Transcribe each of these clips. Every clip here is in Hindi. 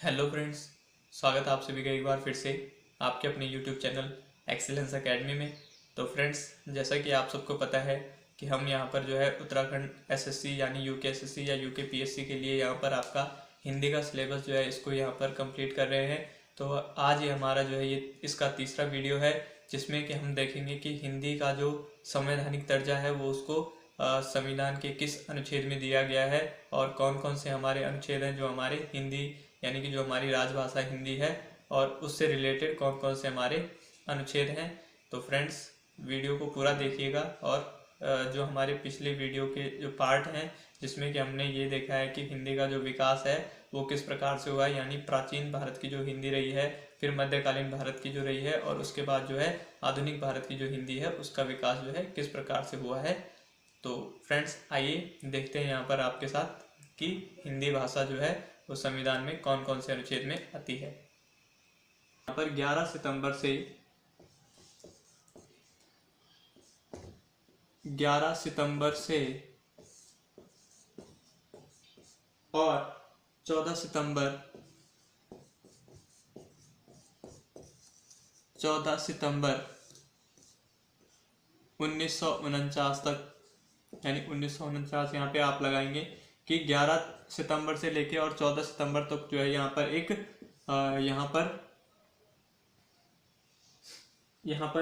हेलो फ्रेंड्स, स्वागत है आप सभी का एक बार फिर से आपके अपने यूट्यूब चैनल एक्सीलेंस एकेडमी में। तो फ्रेंड्स, जैसा कि आप सबको पता है कि हम यहाँ पर जो है उत्तराखंड एसएससी यानी यूके एसएससी या यूके पीएससी के लिए यहाँ पर आपका हिंदी का सिलेबस जो है इसको यहाँ पर कंप्लीट कर रहे हैं। तो आज ये हमारा जो है ये इसका तीसरा वीडियो है, जिसमें कि हम देखेंगे कि हिंदी का जो संवैधानिक दर्जा है वो उसको संविधान के किस अनुच्छेद में दिया गया है और कौन कौन से हमारे अनुच्छेद हैं जो हमारे हिंदी यानी कि जो हमारी राजभाषा हिंदी है और उससे रिलेटेड कौन कौन से हमारे अनुच्छेद हैं। तो फ्रेंड्स, वीडियो को पूरा देखिएगा और जो हमारे पिछले वीडियो के जो पार्ट हैं जिसमें कि हमने ये देखा है कि हिंदी का जो विकास है वो किस प्रकार से हुआ है, यानी प्राचीन भारत की जो हिंदी रही है, फिर मध्यकालीन भारत की जो रही है और उसके बाद जो है आधुनिक भारत की जो हिंदी है उसका विकास जो है किस प्रकार से हुआ है। तो फ्रेंड्स, आइए देखते हैं यहाँ पर आपके साथ कि हिंदी भाषा जो है वो संविधान में कौन कौन से अनुच्छेद में आती है। यहाँ पर 11 सितंबर से और 14 सितंबर 1949 तक, यानी 1949 यहाँ पे आप लगाएंगे कि 11 सितंबर से लेके और 14 सितंबर तक जो है यहाँ पर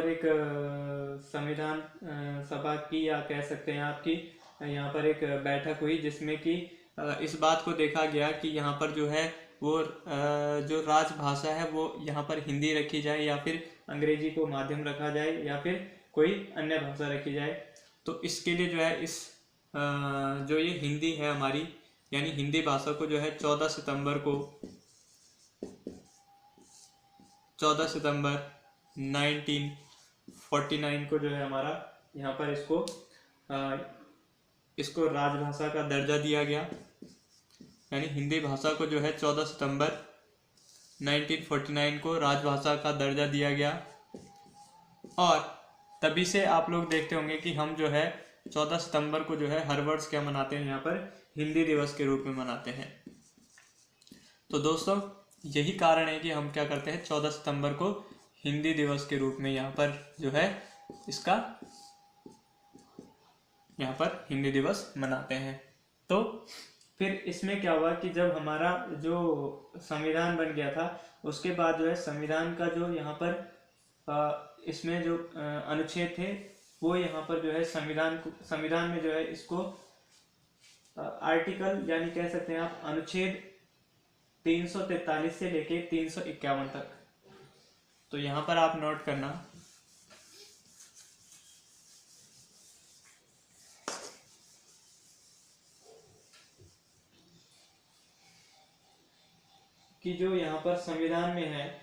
एक संविधान सभा की, या कह सकते हैं आपकी यहाँ पर एक बैठक हुई जिसमें कि इस बात को देखा गया कि यहाँ पर जो है वो जो राजभाषा है वो यहाँ पर हिंदी रखी जाए या फिर अंग्रेजी को माध्यम रखा जाए या फिर कोई अन्य भाषा रखी जाए। तो इसके लिए जो है इस जो ये हिंदी है हमारी, यानी हिंदी भाषा को जो है 14 सितंबर 1949 को जो है हमारा यहाँ पर इसको राजभाषा का दर्जा दिया गया, यानी हिंदी भाषा को जो है 14 सितंबर 1949 को राजभाषा का दर्जा दिया गया। और तभी से आप लोग देखते होंगे कि हम जो है 14 सितंबर को जो है हर वर्ष क्या मनाते हैं, यहाँ पर हिंदी दिवस के रूप में मनाते हैं। तो दोस्तों, यही कारण है कि हम क्या करते हैं 14 सितंबर को हिंदी दिवस के रूप में यहाँ पर जो है इसका यहाँ पर हिंदी दिवस मनाते हैं। तो फिर इसमें क्या हुआ कि जब हमारा जो संविधान बन गया था उसके बाद जो है संविधान का जो यहाँ पर इसमें जो अनुच्छेद थे वो यहाँ पर जो है संविधान में जो है इसको आर्टिकल, यानी कह सकते हैं आप अनुच्छेद 343 से लेके 351 तक। तो यहाँ पर आप नोट करना कि जो यहाँ पर संविधान में है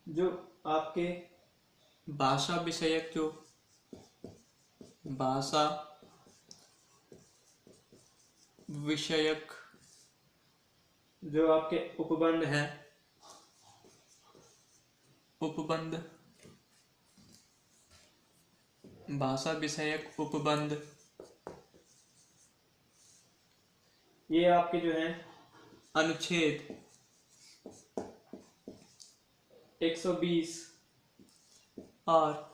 जो आपके भाषा विषयक जो आपके उपबंध हैं, भाषा विषयक उपबंध, ये आपके जो है अनुच्छेद 120 और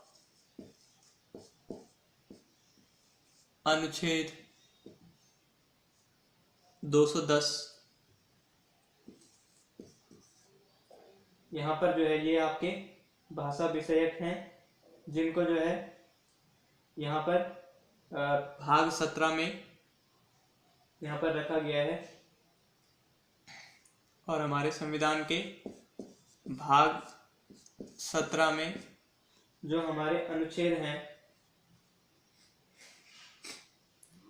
अनुच्छेद 210 यहाँ पर जो है ये आपके भाषा विषयक हैं, जिनको जो है यहाँ पर भाग 17 में यहाँ पर रखा गया है। और हमारे संविधान के भाग 17 में जो हमारे अनुच्छेद हैं,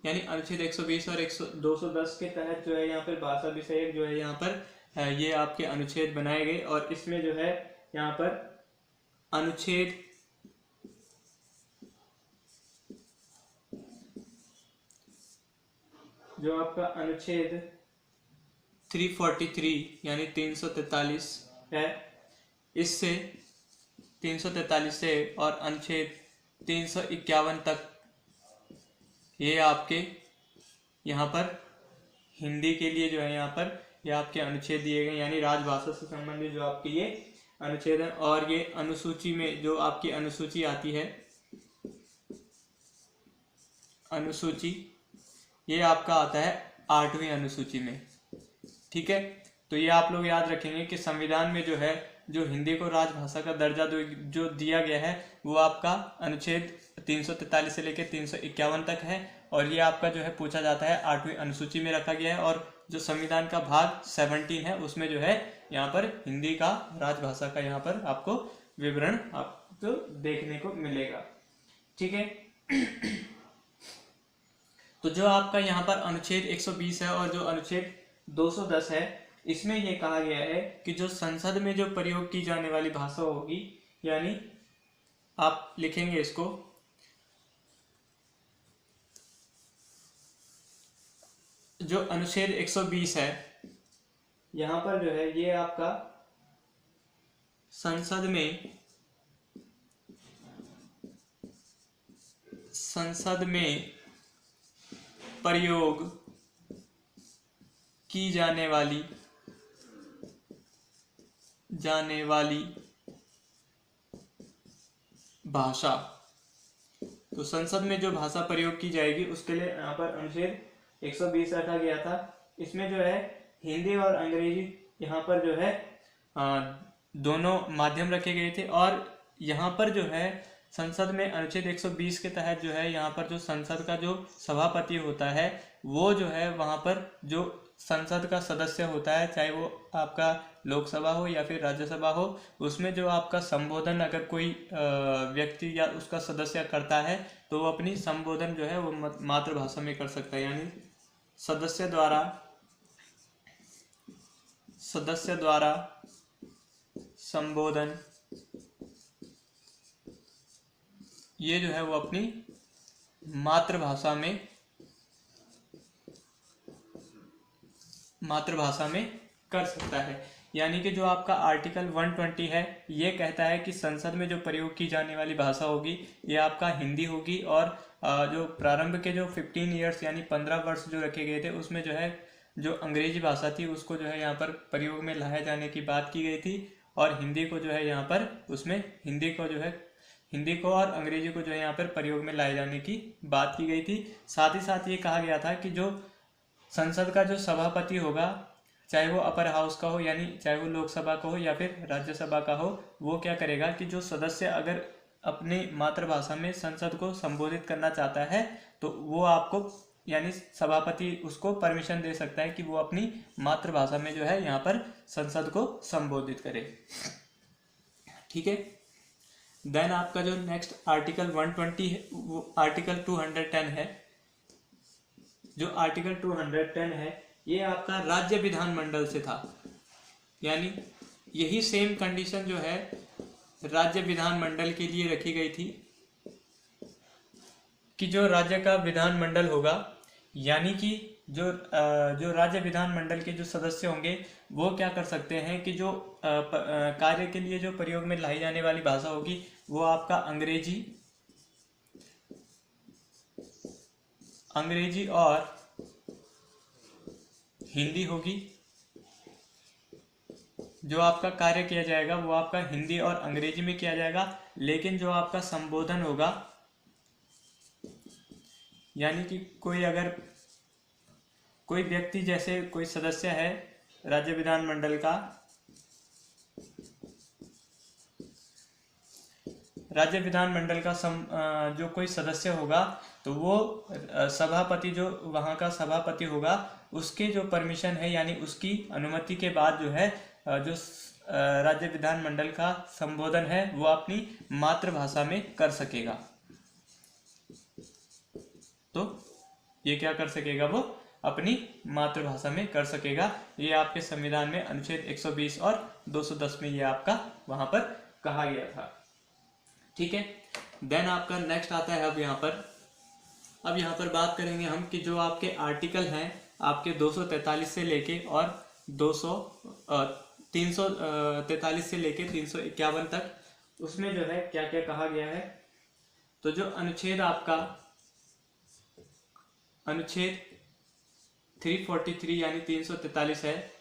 यानी अनुच्छेद 120 और 210 के तहत जो है यहाँ पर भाषा विषयक जो है यहाँ पर ये आपके अनुच्छेद बनाए गए। और इसमें जो है यहाँ पर अनुच्छेद जो आपका अनुच्छेद 343 यानी 343 है, इससे 343 से और अनुच्छेद 351 तक ये आपके यहाँ पर हिंदी के लिए जो है यहाँ पर ये आपके अनुच्छेद दिए गए, यानी राजभाषा से संबंधित जो आपके ये अनुच्छेद है। और ये अनुसूची में जो आपकी अनुसूची आती है, अनुसूची ये आपका आता है 8वीं अनुसूची में। ठीक है, तो ये आप लोग याद रखेंगे कि संविधान में जो है जो हिंदी को राजभाषा का दर्जा जो दिया गया है वो आपका अनुच्छेद 343 से लेकर 351 तक है। और ये आपका जो है पूछा जाता है 8वीं अनुसूची में रखा गया है। और जो संविधान का भाग 17 है उसमें जो है यहाँ पर हिंदी का राजभाषा का यहाँ पर आपको विवरण आपको देखने को मिलेगा। ठीक है, तो जो आपका यहाँ पर अनुच्छेद 120 है और जो अनुच्छेद 210 है, इसमें यह कहा गया है कि जो संसद में जो प्रयोग की जाने वाली भाषा होगी, यानी आप लिखेंगे इसको, जो अनुच्छेद 120 है यहाँ पर जो है ये आपका संसद में प्रयोग की जाने वाली भाषा, तो संसद में जो भाषा प्रयोग की जाएगी उसके लिए यहाँ पर अनुच्छेद 120 रखा गया था। इसमें जो है हिंदी और अंग्रेजी यहाँ पर जो है दोनों माध्यम रखे गए थे। और यहाँ पर जो है संसद में अनुच्छेद 120 के तहत जो है यहाँ पर जो संसद का जो सभापति होता है वो जो है वहाँ पर जो संसद का सदस्य होता है, चाहे वो आपका लोकसभा हो या फिर राज्यसभा हो, उसमें जो आपका संबोधन अगर कोई व्यक्ति या उसका सदस्य करता है तो वो अपनी संबोधन जो है वो मातृभाषा में कर सकता है। यानी सदस्य द्वारा संबोधन ये जो है वो अपनी मातृभाषा में कर सकता है। यानी कि जो आपका आर्टिकल 120 है ये कहता है कि संसद में जो प्रयोग की जाने वाली भाषा होगी ये आपका हिंदी होगी। और जो प्रारंभ के जो 15 ईयर्स यानी 15 वर्ष जो रखे गए थे उसमें जो है जो अंग्रेजी भाषा थी उसको जो है यहाँ पर प्रयोग में लाए जाने की बात की गई थी। और हिंदी को जो है यहाँ पर उसमें हिंदी को और अंग्रेजी को जो है यहाँ पर प्रयोग में लाए जाने की बात की गई थी। साथ ही साथ ये कहा गया था कि जो संसद का जो सभापति होगा, चाहे वो अपर हाउस का हो यानी चाहे वो लोकसभा का हो या फिर राज्यसभा का हो, वो क्या करेगा कि जो सदस्य अगर अपनी मातृभाषा में संसद को संबोधित करना चाहता है तो वो आपको यानी सभापति उसको परमिशन दे सकता है कि वो अपनी मातृभाषा में जो है यहाँ पर संसद को संबोधित करे। ठीक है, देन आपका जो नेक्स्ट आर्टिकल 120 है वो आर्टिकल 210 है। जो आर्टिकल 210 है ये आपका राज्य विधानमंडल से था। यानी यही सेम कंडीशन जो है राज्य विधानमंडल के लिए रखी गई थी कि जो राज्य का विधानमंडल होगा, यानी कि जो राज्य विधानमंडल के जो सदस्य होंगे वो क्या कर सकते हैं कि जो कार्य के लिए जो प्रयोग में लाई जाने वाली भाषा होगी वो आपका अंग्रेजी और हिंदी होगी। जो आपका कार्य किया जाएगा वो आपका हिंदी और अंग्रेजी में किया जाएगा। लेकिन जो आपका संबोधन होगा, यानी कि कोई व्यक्ति जैसे कोई सदस्य है राज्य विधानमंडल का, राज्य विधानमंडल का जो कोई सदस्य होगा तो वो सभापति जो वहाँ का सभापति होगा उसके जो परमिशन है यानी उसकी अनुमति के बाद जो है जो राज्य विधानमंडल का संबोधन है वो अपनी मातृभाषा में कर सकेगा। तो ये क्या कर सकेगा, वो अपनी मातृभाषा में कर सकेगा। ये आपके संविधान में अनुच्छेद 120 और 210 में ये आपका वहां पर कहा गया था। ठीक है, देन आपका नेक्स्ट आता है अब यहाँ पर बात करेंगे हम कि जो आपके आर्टिकल हैं आपके 243 से लेके और 343 से लेके 351 तक, उसमें जो है क्या क्या कहा गया है। तो जो अनुच्छेद आपका अनुच्छेद 343 यानी 343 है,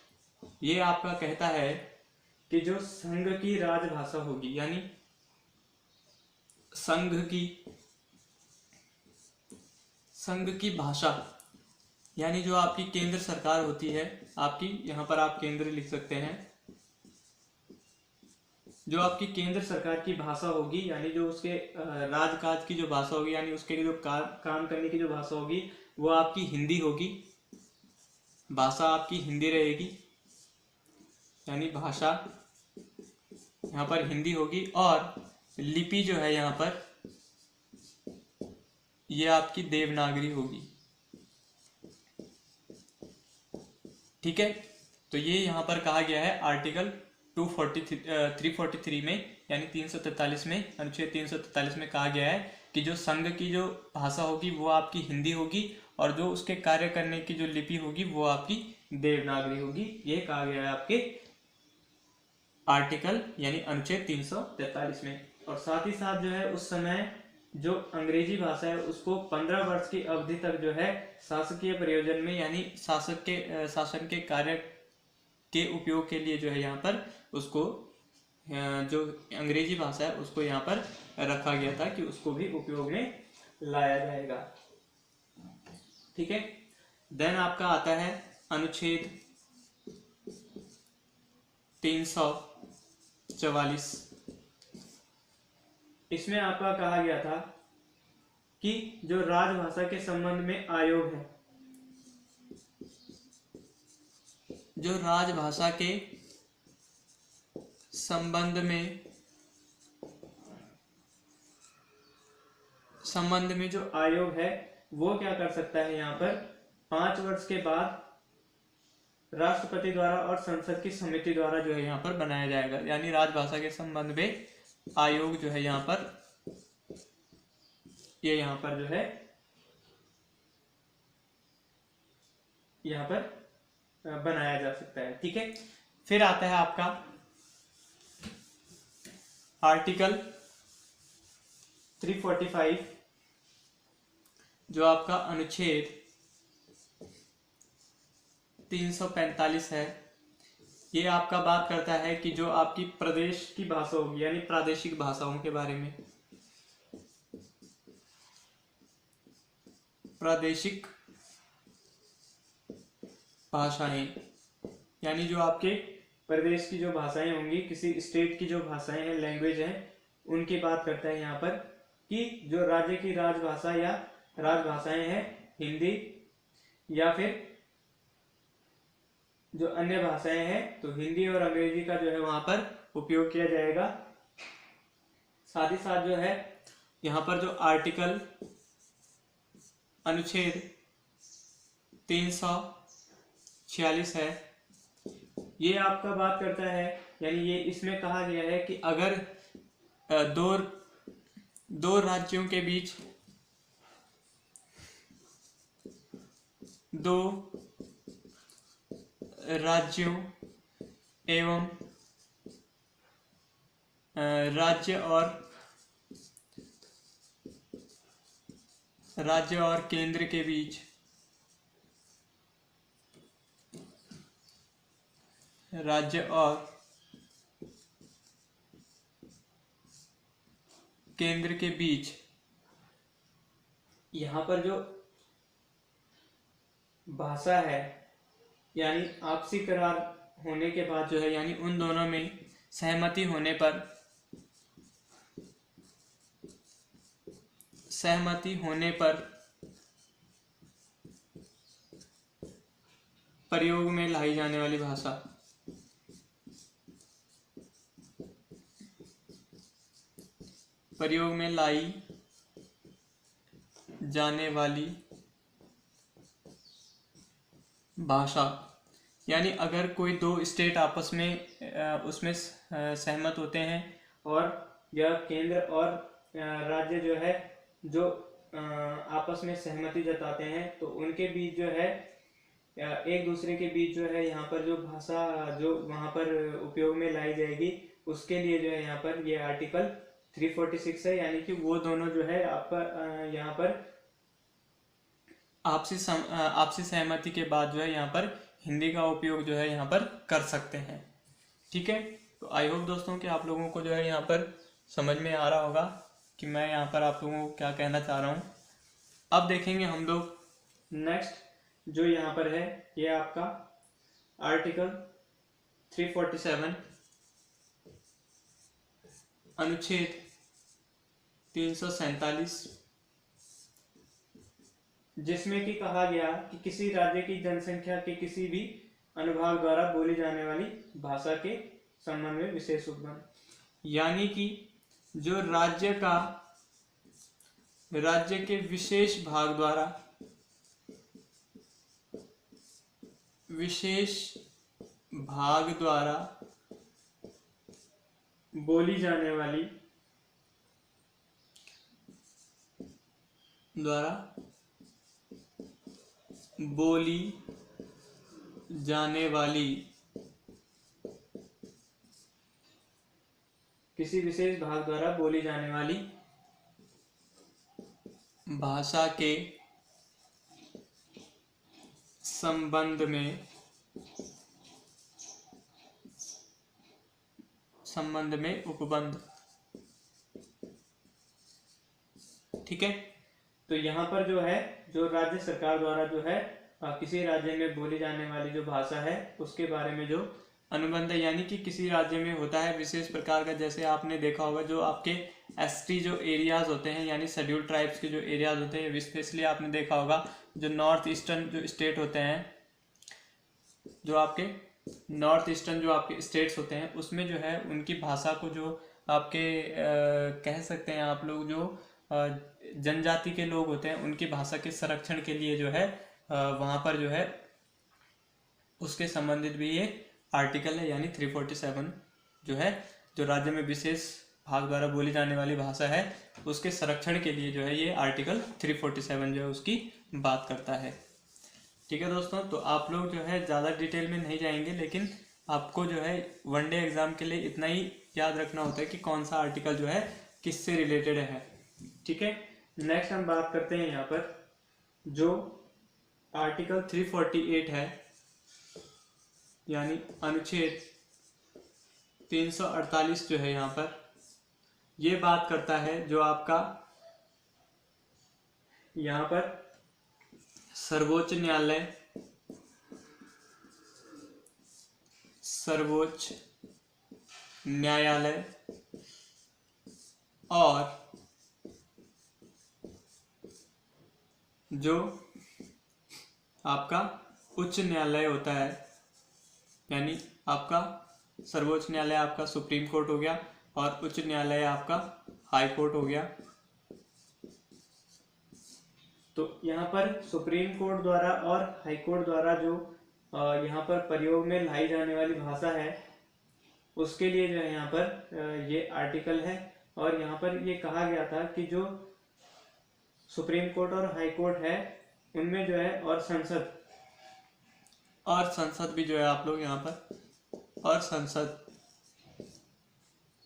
ये आपका कहता है कि जो संघ की राजभाषा होगी, यानी संघ की भाषा, यानी जो आपकी केंद्र सरकार होती है आपकी, यहाँ पर आप केंद्र लिख सकते हैं, जो आपकी केंद्र सरकार की भाषा होगी, यानी जो उसके राजकाज की जो भाषा होगी, यानी उसके जो काम करने की जो भाषा होगी, वो आपकी हिंदी होगी। भाषा आपकी हिंदी रहेगी, यानी भाषा यहाँ पर हिंदी होगी। और लिपि जो है यहाँ पर, ये आपकी देवनागरी होगी। ठीक है, तो ये यहाँ पर कहा गया है आर्टिकल 343 में, यानी 343 में, अनुच्छेद 343 में कहा गया है कि जो संघ की जो भाषा होगी वो आपकी हिंदी होगी, और जो उसके कार्य करने की जो लिपि होगी वो आपकी देवनागरी होगी। ये कहा गया है आपके आर्टिकल यानी अनुच्छेद 343 में। और साथ ही साथ जो है उस समय जो अंग्रेजी भाषा है उसको 15 वर्ष की अवधि तक जो है शासकीय प्रयोजन में, यानी शासन के कार्य के उपयोग के लिए जो है यहाँ पर उसको जो अंग्रेजी भाषा है उसको यहाँ पर रखा गया था कि उसको भी उपयोग में लाया जाएगा। ठीक है, देन आपका आता है अनुच्छेद 344। इसमें आपका कहा गया था कि जो राजभाषा के संबंध में आयोग है, जो राजभाषा के संबंध में जो आयोग है वो क्या कर सकता है, यहाँ पर 5 वर्ष के बाद राष्ट्रपति द्वारा और संसद की समिति द्वारा जो है यहाँ पर बनाया जाएगा। यानी राजभाषा के संबंध में आयोग जो है यहाँ पर, ये यहाँ पर जो है यहाँ पर बनाया जा सकता है। ठीक है, फिर आता है आपका आर्टिकल 345, जो आपका अनुच्छेद 345 है। ये आपका बात करता है कि जो आपकी प्रदेश की भाषा होगी, यानी प्रादेशिक भाषाओं के बारे में, प्रादेशिक भाषाएं, यानी जो आपके प्रदेश की जो भाषाएं होंगी, किसी स्टेट की जो भाषाएं हैं, लैंग्वेज हैं, उनकी बात करता है यहाँ पर कि जो राज्य की राजभाषा या राजभाषाएं हैं, हिंदी या फिर जो अन्य भाषाएं हैं, तो हिंदी और अंग्रेजी का जो है वहां पर उपयोग किया जाएगा। साथ ही साथ जो है यहाँ पर जो आर्टिकल अनुच्छेद 346 है, ये आपका बात करता है, यानी ये इसमें कहा गया है कि अगर दो राज्यों के बीच, दो राज्यों एवं राज्य और केंद्र के बीच, राज्य और केंद्र के बीच यहाँ पर जो भाषा है, यानी आपसी करार होने के बाद जो है, यानी उन दोनों में सहमति होने पर प्रयोग में लाई जाने वाली भाषा, प्रयोग में लाई जाने वाली भाषा, यानी अगर कोई दो स्टेट आपस में उसमें सहमत होते हैं और यह केंद्र और राज्य जो है जो आपस में सहमति जताते हैं, तो उनके बीच जो है एक दूसरे के बीच जो है यहाँ पर जो भाषा जो वहाँ पर उपयोग में लाई जाएगी उसके लिए जो है यहाँ पर ये आर्टिकल 346 है, यानी कि वो दोनों जो है आपका यहाँ पर आपसी सहमति के बाद जो है यहाँ पर हिंदी का उपयोग जो है यहाँ पर कर सकते हैं। ठीक है, तो आई होप दोस्तों कि आप लोगों को जो है यहाँ पर समझ में आ रहा होगा कि मैं यहाँ पर आप लोगों को क्या कहना चाह रहा हूँ। अब देखेंगे हम लोग नेक्स्ट जो यहाँ पर है, ये आपका आर्टिकल 347 अनुच्छेद 347, जिसमें कि कहा गया कि किसी राज्य की जनसंख्या के किसी भी अनुभाग द्वारा बोली जाने वाली भाषा के संबंध में विशेष उपबंध, यानी कि जो राज्य के विशेष भाग द्वारा बोली जाने वाली किसी विशेष भाग द्वारा बोली जाने वाली भाषा के संबंध में उपबंध। ठीक है, तो यहाँ पर जो है जो राज्य सरकार द्वारा जो है किसी राज्य में बोली जाने वाली जो भाषा है उसके बारे में जो अनुबंध है, यानी कि किसी राज्य में होता है विशेष प्रकार का, जैसे आपने देखा होगा जो आपके एसटी जो एरियाज होते हैं यानी शेड्यूल ट्राइब्स के जो एरियाज होते हैं, स्पेशली आपने देखा होगा जो नॉर्थ ईस्टर्न जो स्टेट होते हैं, जो आपके नॉर्थ ईस्टर्न जो आपके स्टेट्स होते हैं उसमें जो है उनकी भाषा को जो आपके कह सकते हैं आप लोग जो जनजाति के लोग होते हैं उनकी भाषा के संरक्षण के लिए जो है वहाँ पर जो है उसके संबंधित भी ये आर्टिकल है, यानी 347 जो है जो राज्य में विशेष भाग द्वारा बोली जाने वाली भाषा है उसके संरक्षण के लिए जो है ये आर्टिकल 347 जो है उसकी बात करता है। ठीक है दोस्तों, तो आप लोग जो है ज़्यादा डिटेल में नहीं जाएंगे, लेकिन आपको जो है वनडे एग्जाम के लिए इतना ही याद रखना होता है कि कौन सा आर्टिकल जो है किससे रिलेटेड है। ठीक है, नेक्स्ट हम बात करते हैं यहाँ पर जो आर्टिकल 348 है, यानी अनुच्छेद 348 जो है यहाँ पर ये बात करता है जो आपका यहाँ पर सर्वोच्च न्यायालय और जो आपका उच्च न्यायालय होता है, यानी आपका सर्वोच्च न्यायालय आपका सुप्रीम कोर्ट हो गया और उच्च न्यायालय आपका हाई कोर्ट हो गया। तो यहाँ पर सुप्रीम कोर्ट द्वारा और हाई कोर्ट द्वारा जो यहाँ पर प्रयोग में लाई जाने वाली भाषा है उसके लिए जो है यहाँ पर ये आर्टिकल है, और यहाँ पर ये कहा गया था कि जो सुप्रीम कोर्ट और हाई कोर्ट है उनमें जो है और संसद भी जो है आप लोग यहाँ पर और संसद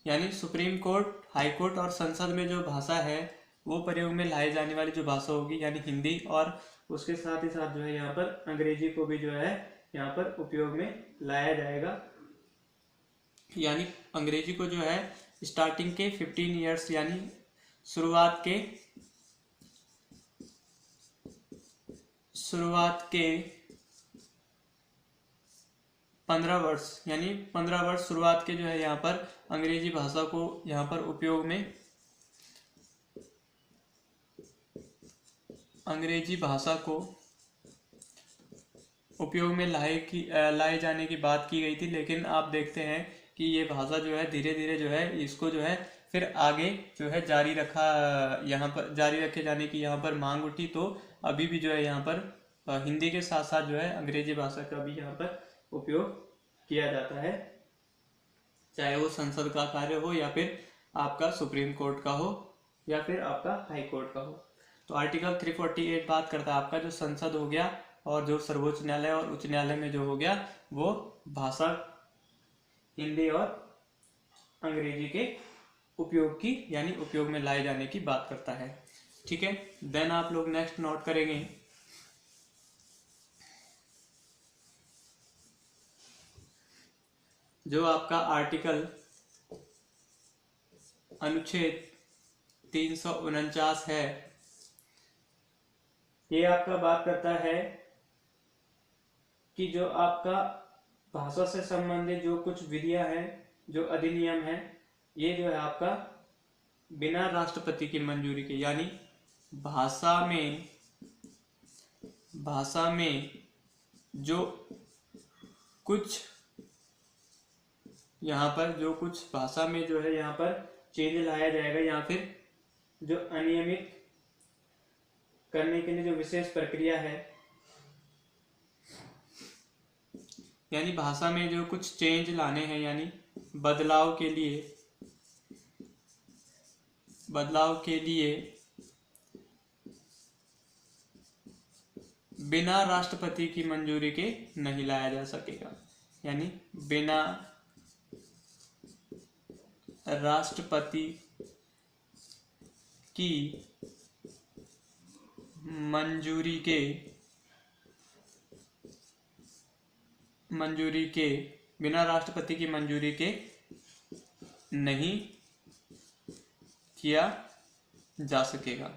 यानी सुप्रीम कोर्ट, हाई कोर्ट और संसद में जो भाषा है वो प्रयोग में लाई जाने वाली जो भाषा होगी यानी हिंदी, और उसके साथ ही साथ जो है यहाँ पर अंग्रेजी को भी जो है यहाँ पर उपयोग में लाया जाएगा। यानी अंग्रेजी को जो है स्टार्टिंग के 15 ईयर्स यानी शुरुआत के 15 वर्ष यानी 15 वर्ष शुरुआत के जो है यहाँ पर अंग्रेजी भाषा को यहाँ पर उपयोग में अंग्रेजी भाषा को उपयोग में लाए जाने की बात की गई थी, लेकिन आप देखते हैं कि ये भाषा जो है धीरे धीरे जो है इसको जो है फिर आगे जो है जारी रखे जाने की यहाँ पर मांग उठी। तो अभी भी जो है यहाँ पर हिंदी के साथ साथ जो है अंग्रेजी भाषा का भी यहाँ पर उपयोग किया जाता है, चाहे वो संसद का कार्य हो या फिर आपका सुप्रीम कोर्ट का हो या फिर आपका हाई कोर्ट का हो। तो आर्टिकल 348 बात करता है आपका जो संसद हो गया और जो सर्वोच्च न्यायालय और उच्च न्यायालय में जो हो गया वो भाषा हिंदी और अंग्रेजी के उपयोग की यानी उपयोग में लाए जाने की बात करता है। ठीक है, देन आप लोग नेक्स्ट नोट करेंगे जो आपका आर्टिकल अनुच्छेद 349 है, ये आपका बात करता है कि जो आपका भाषा से संबंधित जो कुछ विधियां हैं, जो अधिनियम है, ये जो है आपका बिना राष्ट्रपति की मंजूरी के यानी भाषा में जो कुछ यहाँ पर जो कुछ भाषा में जो है यहाँ पर चेंज लाया जाएगा या फिर जो अनियमित करने के लिए जो विशेष प्रक्रिया है, यानी भाषा में जो कुछ चेंज लाने हैं यानी बदलाव के लिए बिना राष्ट्रपति की मंजूरी के नहीं लाया जा सकेगा, यानी बिना राष्ट्रपति की मंजूरी के बिना राष्ट्रपति की मंजूरी के नहीं किया जा सकेगा।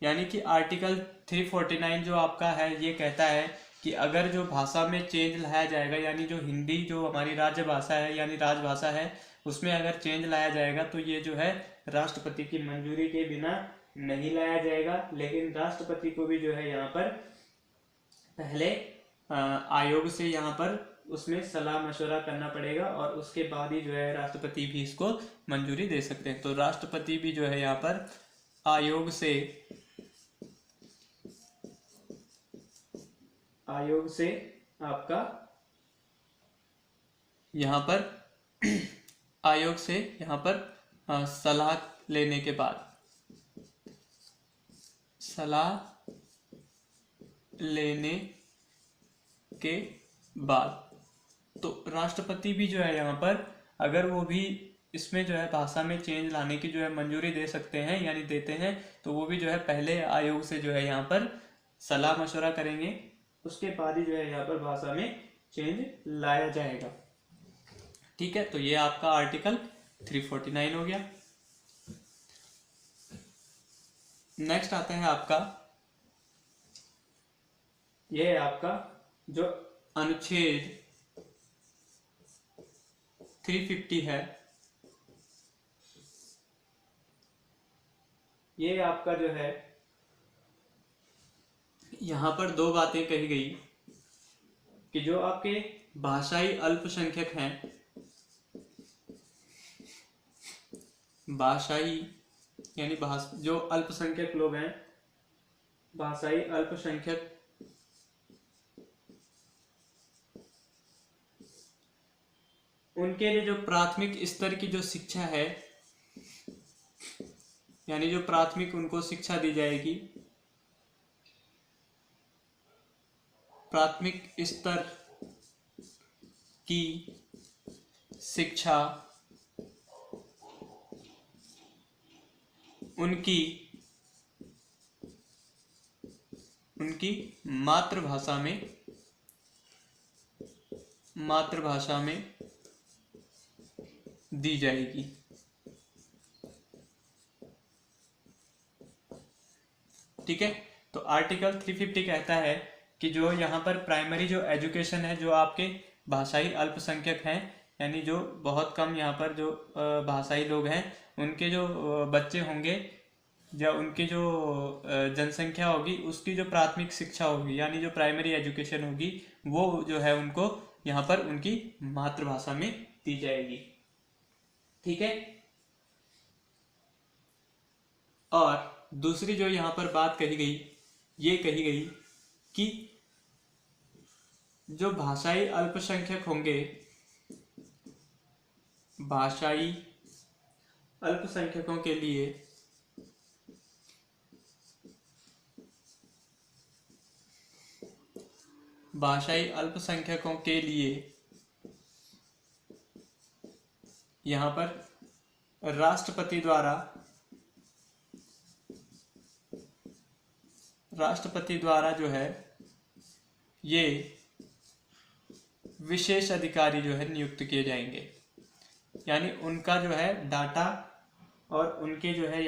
यानी कि आर्टिकल 349 जो आपका है ये कहता है कि अगर जो भाषा में चेंज लाया जाएगा, यानी जो हिंदी जो हमारी राज्य भाषा है यानी राजभाषा है, उसमें अगर चेंज लाया जाएगा तो ये जो है राष्ट्रपति की मंजूरी के बिना नहीं लाया जाएगा। लेकिन राष्ट्रपति को भी जो है यहाँ पर पहले आयोग से यहाँ पर उसमें सलाह मशवरा करना पड़ेगा और उसके बाद ही जो है राष्ट्रपति भी इसको मंजूरी दे सकते हैं। तो राष्ट्रपति भी जो है यहाँ पर आयोग से आपका यहाँ पर आयोग से यहाँ पर सलाह लेने के बाद तो राष्ट्रपति भी जो है यहाँ पर अगर वो भी इसमें जो है भाषा में चेंज लाने की जो है मंजूरी दे सकते हैं यानी देते हैं, तो वो भी जो है पहले आयोग से जो है यहाँ पर सलाह मशवरा करेंगे, उसके बाद ही जो है यहाँ पर भाषा में चेंज लाया जाएगा। ठीक है, तो ये आपका आर्टिकल 349 हो गया। नेक्स्ट आता है आपका, ये है आपका जो अनुच्छेद 350 है, ये आपका जो है यहाँ पर दो बातें कही गई कि जो आपके भाषाई अल्पसंख्यक हैं, भाषाई यानी जो अल्पसंख्यक लोग हैं, भाषाई अल्पसंख्यक, उनके लिए जो प्राथमिक स्तर की जो शिक्षा है यानी जो प्राथमिक उनको शिक्षा दी जाएगी, प्राथमिक स्तर की शिक्षा उनकी मातृभाषा में दी जाएगी। ठीक है, तो आर्टिकल 350 कहता है कि जो यहाँ पर प्राइमरी जो एजुकेशन है, जो आपके भाषाई अल्पसंख्यक हैं यानी जो बहुत कम यहाँ पर जो भाषाई लोग हैं, उनके जो बच्चे होंगे या उनकी जो जनसंख्या होगी, उसकी जो प्राथमिक शिक्षा होगी यानी जो प्राइमरी एजुकेशन होगी, वो जो है उनको यहाँ पर उनकी मातृभाषा में दी जाएगी। ठीक है, और दूसरी जो यहाँ पर बात कही गई, ये कही गई कि जो भाषाई अल्पसंख्यक होंगे, भाषाई अल्पसंख्यकों के लिए भाषाई अल्पसंख्यकों के लिए यहाँ पर राष्ट्रपति द्वारा जो है ये विशेष अधिकारी जो है नियुक्त किए जाएंगे। यानी उनका जो है डाटा और उनके जो है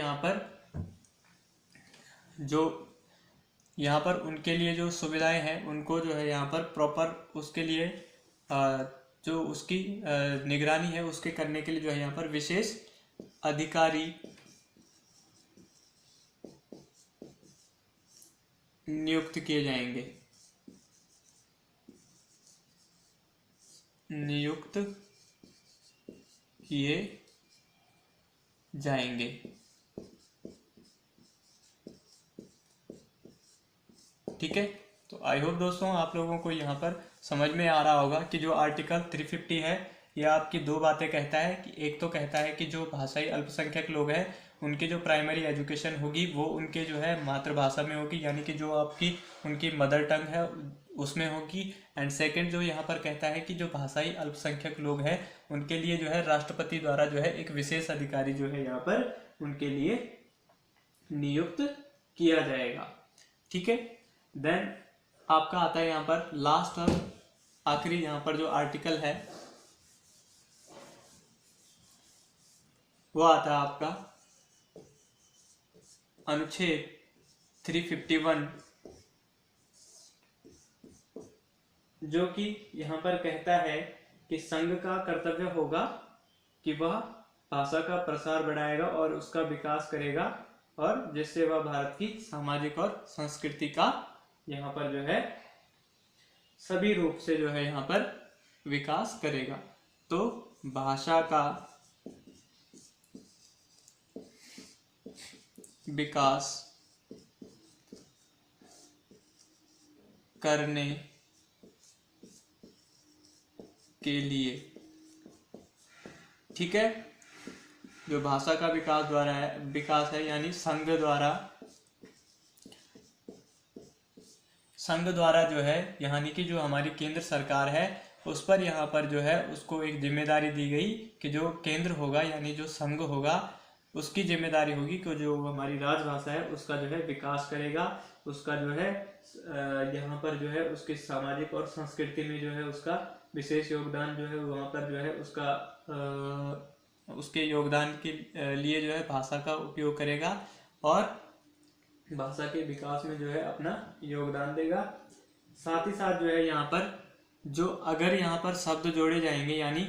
यहाँ पर उनके लिए जो सुविधाएं हैं उनको जो है यहाँ पर प्रॉपर उसके लिए जो उसकी निगरानी है उसके करने के लिए जो है यहाँ पर विशेष अधिकारी नियुक्त किए जाएंगे। ठीक है, तो आई होप दोस्तों आप लोगों को यहाँ पर समझ में आ रहा होगा कि जो आर्टिकल 350 है यह आपकी दो बातें कहता है कि एक तो कहता है कि जो भाषाई अल्पसंख्यक लोग हैं उनकी जो प्राइमरी एजुकेशन होगी वो उनके जो है मातृभाषा में होगी, यानी कि जो आपकी उनकी मदर टंग है उसमें होगी। एंड सेकंड जो यहाँ पर कहता है कि जो भाषाई अल्पसंख्यक लोग हैं उनके लिए जो है राष्ट्रपति द्वारा जो है एक विशेष अधिकारी जो है यहाँ पर उनके लिए नियुक्त किया जाएगा। ठीक है, देन आपका आता है यहाँ पर लास्ट और आखिरी यहाँ पर जो आर्टिकल है वो आता है आपका अनुच्छेद 351, जो कि यहाँ पर कहता है कि संघ का कर्तव्य होगा कि वह भाषा का प्रसार बढ़ाएगा और उसका विकास करेगा, और जिससे वह भारत की सामाजिक और संस्कृति का यहाँ पर जो है सभी रूप से जो है यहाँ पर विकास करेगा। तो भाषा का विकास करने के लिए, ठीक है, जो भाषा का विकास है यानी संघ द्वारा जो है यानी कि जो हमारी केंद्र सरकार है उस पर यहाँ पर जो है उसको एक जिम्मेदारी दी गई कि जो केंद्र होगा यानी जो संघ होगा उसकी जिम्मेदारी होगी कि जो हमारी राजभाषा है उसका जो है विकास करेगा, उसका जो है यहाँ पर जो है उसकी सामाजिक और संस्कृति में जो है उसका विशेष योगदान जो है वहाँ पर जो है उसका उसके योगदान के लिए जो है भाषा का उपयोग करेगा और भाषा के विकास में जो है अपना योगदान देगा। साथ ही साथ जो है यहाँ पर जो अगर यहाँ पर शब्द जोड़े जाएंगे यानी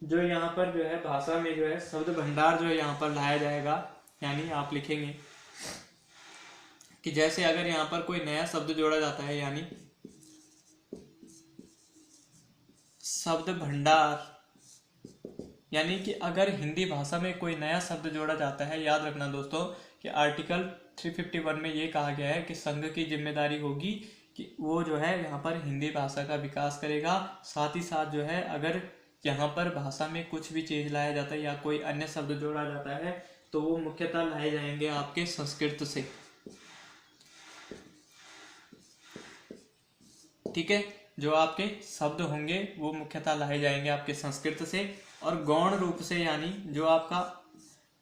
जो यहाँ पर जो है भाषा में जो है शब्द भंडार जो है यहाँ पर लाया जाएगा, यानी आप लिखेंगे कि जैसे अगर यहाँ पर कोई नया शब्द जोड़ा जाता है यानी शब्द भंडार, यानी कि अगर हिंदी भाषा में कोई नया शब्द जोड़ा जाता है, याद रखना दोस्तों कि आर्टिकल 351 में ये कहा गया है कि संघ की जिम्मेदारी होगी कि वो जो है यहाँ पर हिंदी भाषा का विकास करेगा। साथ ही साथ जो है अगर यहाँ पर भाषा में कुछ भी चीज लाया जाता है या कोई अन्य शब्द जोड़ा जाता है तो वो मुख्यतः लाए जाएंगे आपके संस्कृत से। ठीक है, जो आपके शब्द होंगे वो मुख्यतः लाए जाएंगे आपके संस्कृत से, और गौण रूप से यानी जो आपका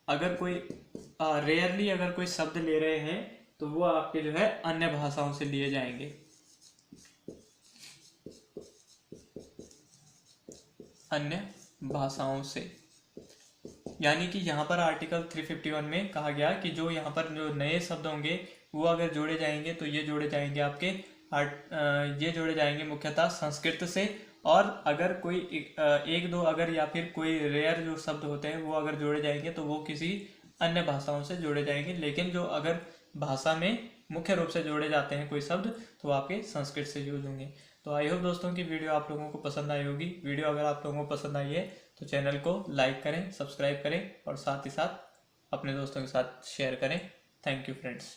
अगर कोई रेयरली अगर कोई शब्द ले रहे हैं तो वो आपके जो है अन्य भाषाओं से लिए जाएंगे, अन्य भाषाओं से। यानी कि यहाँ पर आर्टिकल 351 में कहा गया कि जो यहाँ पर जो नए शब्द होंगे वो अगर जोड़े जाएंगे तो ये जोड़े जाएंगे आपके ये जोड़े जाएंगे मुख्यतः संस्कृत से, और अगर कोई एक दो अगर या फिर कोई रेयर जो शब्द होते हैं वो अगर जोड़े जाएंगे तो वो किसी अन्य भाषाओं से जोड़े जाएंगे, लेकिन जो अगर भाषा में मुख्य रूप से जोड़े जाते हैं कोई शब्द तो आपके संस्कृत से यूज होंगे। तो आई होप दोस्तों की वीडियो आप लोगों को पसंद आई होगी। वीडियो अगर आप लोगों को पसंद आई है तो चैनल को लाइक करें, सब्सक्राइब करें और साथ ही साथ अपने दोस्तों के साथ शेयर करें। Thank you friends.